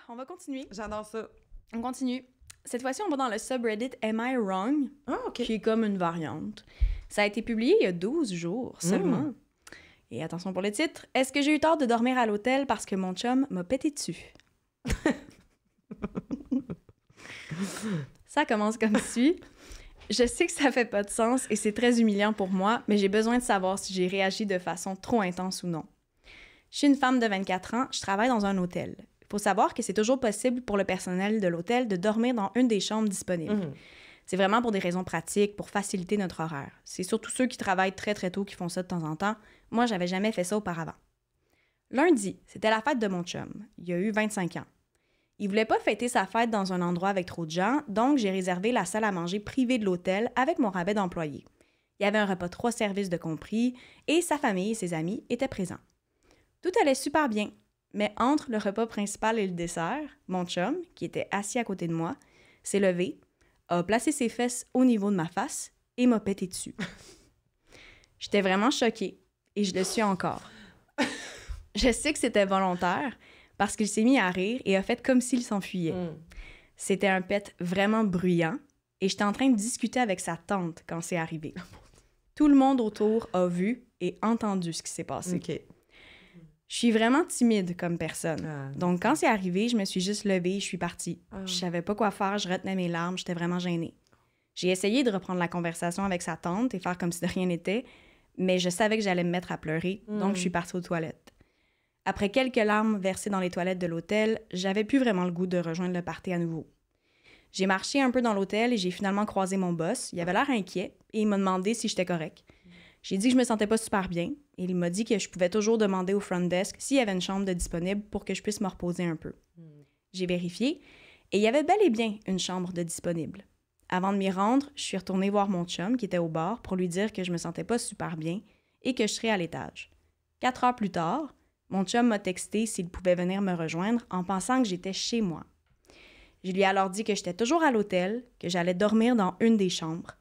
On va continuer. J'adore ça. On continue. Cette fois-ci, on va dans le subreddit Am I Wrong? Ah, OK. Qui est comme une variante. Ça a été publié il y a 12 jours seulement. Et attention pour le titre. Est-ce que j'ai eu tort de dormir à l'hôtel parce que mon chum m'a pété dessus? Ça commence comme suit. Je sais que ça fait pas de sens et c'est très humiliant pour moi, mais j'ai besoin de savoir si j'ai réagi de façon trop intense ou non. Je suis une femme de 24 ans, je travaille dans un hôtel. Il faut savoir que c'est toujours possible pour le personnel de l'hôtel de dormir dans une des chambres disponibles. C'est vraiment pour des raisons pratiques, pour faciliter notre horaire. C'est surtout ceux qui travaillent très très tôt qui font ça de temps en temps. Moi, j'avais jamais fait ça auparavant. Lundi, c'était la fête de mon chum. Il a eu 25 ans. Il voulait pas fêter sa fête dans un endroit avec trop de gens, donc j'ai réservé la salle à manger privée de l'hôtel avec mon rabais d'employé. Il y avait un repas 3 services de compris et sa famille et ses amis étaient présents. Tout allait super bien, mais entre le repas principal et le dessert, mon chum, qui était assis à côté de moi, s'est levé, a placé ses fesses au niveau de ma face et m'a pété dessus. J'étais vraiment choquée et je le suis encore. Je sais que c'était volontaire parce qu'il s'est mis à rire et a fait comme s'il s'enfuyait. C'était un pet vraiment bruyant et j'étais en train de discuter avec sa tante quand c'est arrivé. Tout le monde autour a vu et entendu ce qui s'est passé. OK. Je suis vraiment timide comme personne. Donc, quand c'est arrivé, je me suis juste levée, je suis partie. Je savais pas quoi faire, je retenais mes larmes, j'étais vraiment gênée. J'ai essayé de reprendre la conversation avec sa tante et faire comme si de rien n'était, mais je savais que j'allais me mettre à pleurer, donc je suis partie aux toilettes. Après quelques larmes versées dans les toilettes de l'hôtel, j'avais plus vraiment le goût de rejoindre le party à nouveau. J'ai marché un peu dans l'hôtel et j'ai finalement croisé mon boss. Il avait l'air inquiet et il m'a demandé si j'étais correct. J'ai dit que je me sentais pas super bien et il m'a dit que je pouvais toujours demander au front desk s'il y avait une chambre de disponible pour que je puisse me reposer un peu. J'ai vérifié et il y avait bel et bien une chambre de disponible. Avant de m'y rendre, je suis retournée voir mon chum qui était au bar pour lui dire que je me sentais pas super bien et que je serais à l'étage. 4 heures plus tard, mon chum m'a texté s'il pouvait venir me rejoindre en pensant que j'étais chez moi. Je lui ai alors dit que j'étais toujours à l'hôtel, que j'allais dormir dans une des chambres.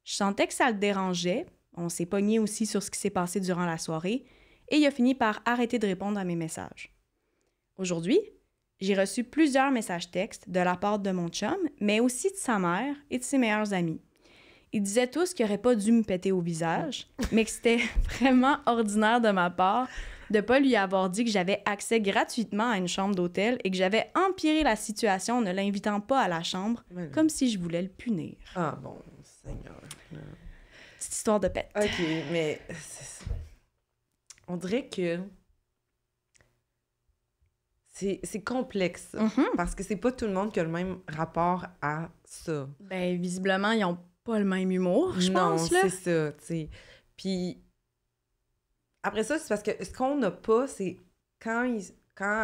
Je sentais que ça le dérangeait. On s'est pogné aussi sur ce qui s'est passé durant la soirée et il a fini par arrêter de répondre à mes messages. Aujourd'hui, j'ai reçu plusieurs messages textes de la part de mon chum, mais aussi de sa mère et de ses meilleurs amis. Ils disaient tous qu'ils n'auraient pas dû me péter au visage, mais que c'était vraiment ordinaire de ma part de ne pas lui avoir dit que j'avais accès gratuitement à une chambre d'hôtel et que j'avais empiré la situation en ne l'invitant pas à la chambre, comme si je voulais le punir. Ah bon, Seigneur. Cette histoire de pète. OK, mais on dirait que c'est complexe, parce que c'est pas tout le monde qui a le même rapport à ça. Ben, visiblement, ils ont pas le même humour, je pense, là. Non, c'est ça, tu sais. Puis, après ça, c'est parce que ce qu'on n'a pas, c'est quand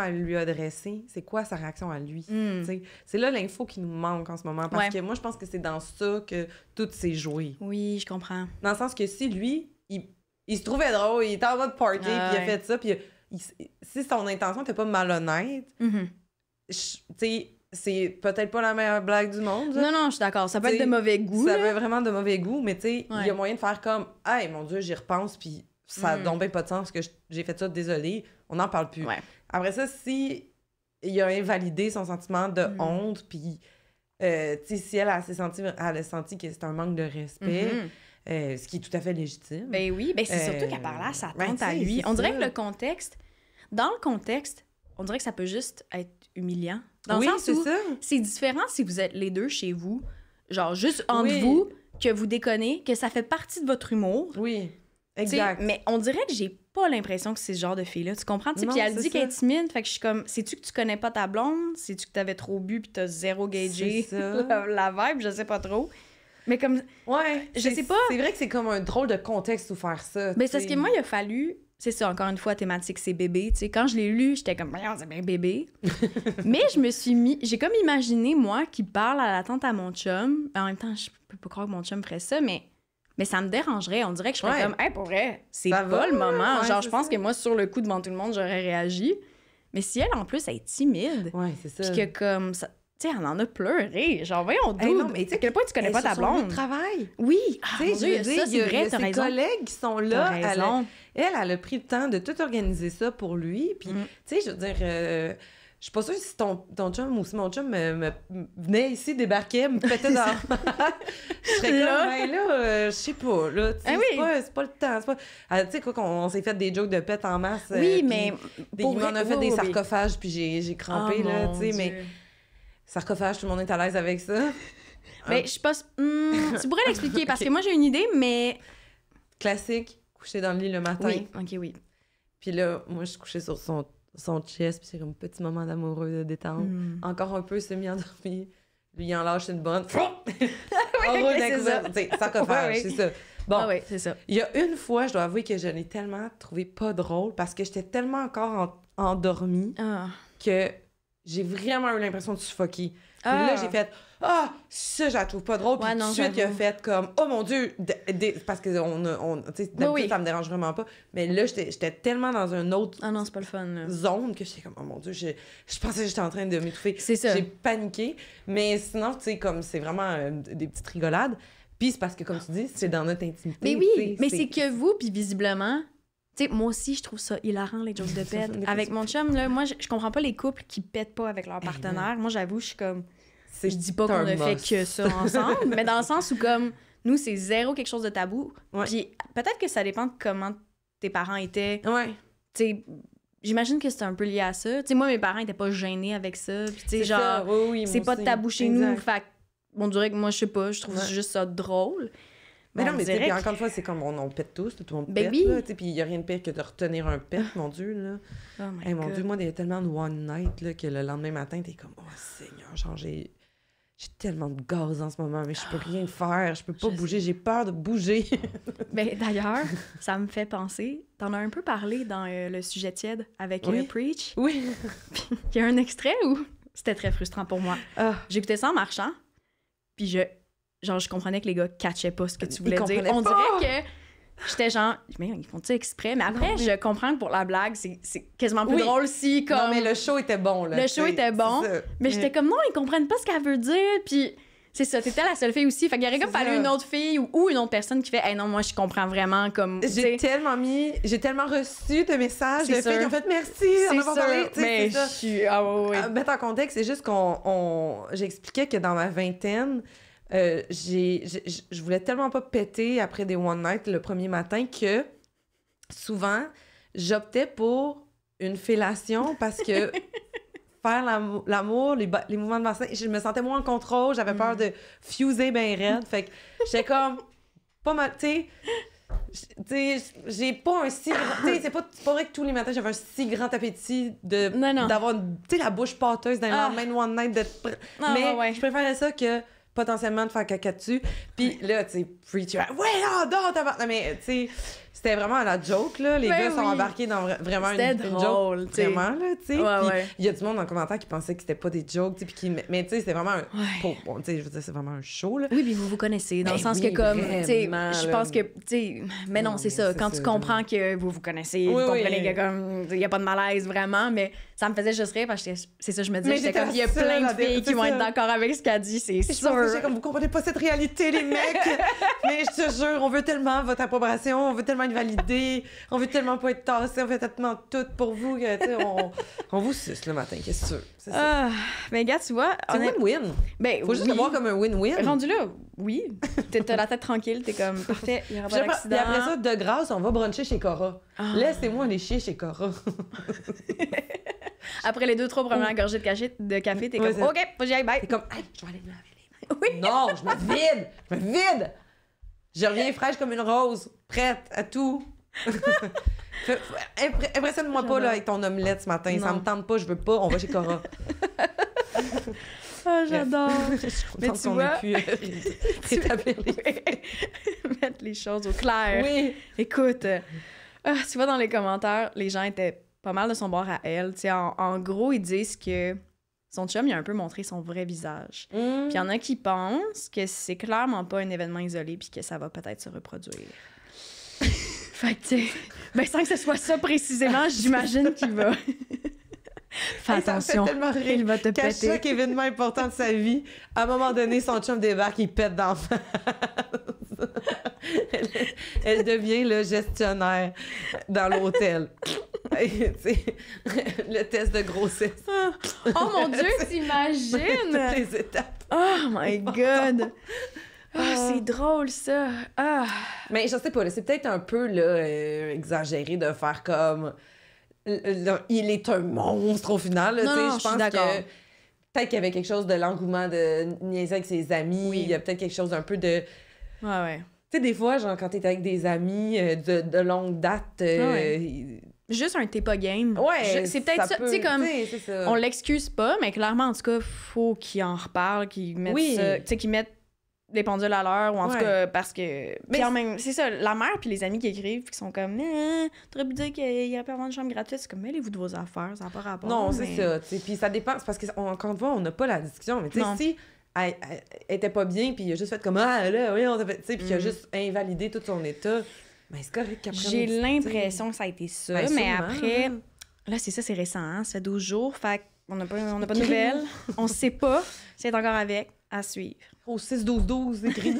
elle lui a adressé, c'est quoi sa réaction à lui, tu sais. C'est là l'info qui nous manque en ce moment, parce que moi, je pense que c'est dans ça que tout s'est joué. Oui, je comprends. Dans le sens que si lui, il se trouvait drôle, il était en mode party, puis il a fait ça, puis si son intention n'était pas malhonnête, tu sais, c'est peut-être pas la meilleure blague du monde. Non, non, je suis d'accord. Ça peut être de mauvais goût. Ça peut être vraiment de mauvais goût, mais tu sais, il y a moyen de faire comme « Hey, mon Dieu, j'y repense, puis ça a donc bien pas de sens que j'ai fait ça, désolé, on n'en parle plus. » Après ça, si il a invalidé son sentiment de honte, puis tu sais, si elle a senti que c'était un manque de respect, ce qui est tout à fait légitime. Ben oui, ben c'est surtout qu'elle parlait à sa tante à lui. On dirait que le contexte, dans le contexte, on dirait que ça peut juste être humiliant. Dans le sens où c'est différent si vous êtes les deux chez vous, genre juste entre vous, que vous déconnez, que ça fait partie de votre humour. Oui, exact. T'sais, mais on dirait que j'ai pas l'impression que c'est ce genre de fille-là. Tu comprends? Puis elle dit qu'elle est timide, fait que je suis comme, sais-tu que tu connais pas ta blonde? Sais-tu que t'avais trop bu puis t'as zéro gagé la vibe? Je sais pas trop. Mais comme... Ouais, je sais pas. C'est vrai que c'est comme un drôle de contexte où faire ça. Mais c'est parce que moi, il a fallu... C'est ça, encore une fois, thématique, c'est bébé. Tu sais, quand je l'ai lu, j'étais comme, c'est bien bébé. Mais je me suis mis... J'ai comme imaginé, moi, qui parle à la tante à mon chum. En même temps, je peux pas croire que mon chum ferait ça, mais ça me dérangerait. On dirait que je serais comme, hey, pour vrai, c'est pas le moment. Ouais, genre, je pense que moi, sur le coup, devant tout le monde, j'aurais réagi. Mais si elle, en plus, elle est timide. Ouais, c'est ça. Puis que comme... ça, tu sais, elle en a pleuré. Genre, voyons, hey, non, mais à quel point tu connais pas ta blonde. Sur travail. Oui. Tu sais, je veux dire, il y a t'as ses raison. collègues qui sont là. T'as raison. Elle a pris le temps de tout organiser ça pour lui. Puis, tu sais, je veux dire, Je suis pas sûre si ton chum ou si mon chum me venait ici, débarquait, me pétait dans... Je serais comme, ben là, je sais pas, là, tu sais, c'est pas le temps, c'est pas... tu sais quoi, on s'est fait des jokes de pète en masse. Oui, mais... On a fait des sarcophages, puis j'ai crampé, là, tu sais, mais... Sarcophage, tout le monde est à l'aise avec ça. Mais je pense... tu pourrais l'expliquer, parce que moi, j'ai une idée, mais... Classique, coucher dans le lit le matin. Oui, OK, oui. Puis là, moi, je suis couchée sur son chest, puis c'est comme un petit moment d'amoureux, de détente. Encore un peu semi-endormi. Lui, il en lâche une bonne. Oui, c'est ça. Sarcophage, c'est ça. Bon, c'est ça. Il y a une fois, je dois avouer que je l'ai tellement trouvé pas drôle parce que j'étais tellement encore endormie que j'ai vraiment eu l'impression de suffoquer. Puis là, j'ai fait ça, je la trouve pas drôle. Puis tout de suite, il a fait comme oh mon Dieu, parce que d'habitude, ça me dérange vraiment pas. Mais là, j'étais tellement dans une autre c'est pas le fun, là. zone que j'étais comme oh mon Dieu, je pensais que j'étais en train de m'étouffer. C'est ça. J'ai paniqué. Mais sinon, tu sais, comme c'est vraiment des petites rigolades. Puis c'est parce que, comme tu dis, c'est dans notre intimité. Mais oui, mais c'est que vous, puis visiblement... Tu sais, moi aussi, je trouve ça hilarant, les jokes de pète. Avec mon chum, là, moi, je comprends pas les couples qui pètent pas avec leur partenaire. Moi, j'avoue, je suis comme... Je dis pas qu'on ne fait que ça ensemble, mais dans le sens où, comme, nous, c'est zéro quelque chose de tabou. Puis peut-être que ça dépend de comment tes parents étaient. Ouais. Tu sais, j'imagine que c'était un peu lié à ça. Tu sais, moi, mes parents étaient pas gênés avec ça. Puis, tu sais, genre, c'est pas de tabou chez nous. Fait on dirait que moi, je sais pas, je trouve juste ça drôle. Mais non, mais puis encore une fois, c'est comme on pète tous, tout le monde pète, là, puis il y a rien de pire que de retenir un pet, mon Dieu, là. Mon Dieu, moi, il y a tellement de one night, là, que le lendemain matin, t'es comme, oh Seigneur, genre, j'ai tellement de gaz en ce moment, mais je peux rien faire, je peux pas bouger, j'ai peur de bouger. Ben, d'ailleurs, ça me fait penser, t'en as un peu parlé dans le sujet tiède avec Preach. Oui. Il y a un extrait où c'était très frustrant pour moi. J'écoutais ça en marchant, puis je comprenais que les gars catchaient pas ce que tu voulais dire. On dirait que j'étais genre, mais ils font ça exprès. Mais après, je comprends que pour la blague, c'est quasiment plus drôle si comme... Non, mais le show était bon, là. Le show était bon. Mais j'étais comme, non, ils comprennent pas ce qu'elle veut dire. Puis c'est ça, t'étais la seule fille aussi. Fait qu'il y aurait comme fallu une autre fille ou une autre personne qui fait, hey non, moi, je comprends vraiment comme. J'ai tellement reçu de messages de filles qui ont fait merci, on va parler. Mais je suis. Mettre en contexte, c'est juste j'expliquais que dans ma vingtaine, je voulais tellement pas péter après des one night le premier matin que souvent j'optais pour une fellation parce que faire l'amour, les mouvements de bassin, je me sentais moins en contrôle, j'avais peur de fuser bien raide, fait que j'étais comme pas mal, tu sais, j'ai pas un si grand... Tu sais, c'est pas vrai que tous les matins, j'avais un si grand appétit d'avoir, tu sais, la bouche pâteuse d'un lendemain de one night. Mais je préférais ça que potentiellement de faire caca dessus. Puis là, tu sais, Preach, non, mais tu sais, c'était vraiment à la joke, là. Les gars sont embarqués dans vraiment une joke. Vraiment, là, tu sais. Puis il y a du monde dans les commentaires qui pensait que c'était pas des jokes, tu sais, mais tu sais, c'était vraiment un... Bon, tu sais, je veux dire, c'est vraiment un show, là. Oui, puis vous connaissez, dans le sens que comme, tu sais, je pense que, tu sais, mais non, c'est ça. Quand tu comprends que vous connaissez, vous comprenez que comme, il y a pas de malaise, vraiment, mais ça me faisait juste rire parce que c'est ça, je me disais, j'étais comme, il y a plein de filles qui vont être d'accord avec ce qu'elle dit, c'est sûr. Comme, vous comprenez pas cette réalité, les mecs! Mais je te jure, on veut tellement votre approbation, on veut tellement être validé, on veut tellement pas être tassé, on fait tellement tout pour vous que, tu sais, on vous suce le matin, qu'est-ce que c'est sûr? C'est ça. Mais gars, tu vois... C'est win-win. Ben, faut juste le voir comme un win-win. Rendu là, oui. T'as la tête tranquille, t'es comme, parfait, il y aura pas d'accident. Et après ça, de grâce, on va bruncher chez Cora. Laissez-moi aller chier chez Cora. Après les 2-3 premières gorgées de café, t'es comme, OK, faut que j'y aille, bye. T'es comme, hey, je vais aller me laver les mains. Oui. Non, je me vide. Je reviens fraîche comme une rose, prête à tout. Impressionne-moi pas là, avec ton omelette ce matin. Non. Ça me tente pas, je veux pas. On va chez Cora. J'adore. Mais tu vois... rétablir mettre les choses au clair. Oui. Écoute, tu vois, dans les commentaires, les gens étaient pas mal de son bord à elle. Tu sais, en gros, ils disent que son chum, il a un peu montré son vrai visage. Puis il y en a qui pensent que c'est clairement pas un événement isolé puis que ça va peut-être se reproduire. Fait que, tu sais, ben sans que ce soit ça précisément, j'imagine qu'il va... Fais attention, il va te péter. À chaque événement important de sa vie, à un moment donné, son chum débarque, il pète d'en face. Elle devient le gestionnaire dans l'hôtel. Le test de grossesse. Oh mon Dieu, t'imagines? Toutes les étapes. Oh my God! C'est drôle, ça! Mais je sais pas, là, c'est peut-être un peu là, exagéré de faire comme... il est un monstre au final. Là, non, je pense que peut-être qu'il y avait quelque chose de l'engouement de niaiser avec ses amis. Oui. Il y a peut-être quelque chose d'un peu de... Ouais. Tu sais, des fois, genre, quand t'es avec des amis de longue date... Juste un t'es pas game. Ouais, c'est peut-être ça. Tu sais, comme... c'est ça. On l'excuse pas, mais clairement, en tout cas, faut qu'ils en reparlent, qu'ils mettent ça... Tu sais, qu'ils mettent les pendules à l'heure, ou en tout cas, parce que... Puis quand même, c'est ça, la mère puis les amis qui écrivent, qui sont comme « T'aurais pu dire qu'il y aurait pu avoir une chambre gratuite. » C'est comme « Mêlez-vous de vos affaires, ça n'a pas rapport. » Non, c'est ça, tu sais. Puis ça dépend, c'est parce que, encore une fois, on n'a pas la discussion. Mais tu sais, si elle était pas bien, puis il a juste fait comme « Ah, là, oui, on t'a fait... » Tu sais, puis il a juste invalidé tout son état. Ben, c'est correct qu'après... J'ai l'impression que ça a été ça, mais sûrement. Après... Là, c'est ça, c'est récent, hein? Ça fait 12 jours, fait qu'on n'a pas de nouvelles. On sait pas si elle est encore avec. À suivre. Au 6-12-12, écrit.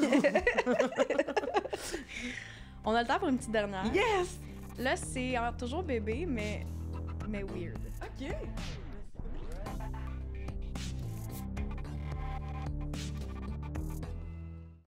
On a le temps pour une petite dernière. Yes! Là, c'est toujours bébé, mais weird. OK.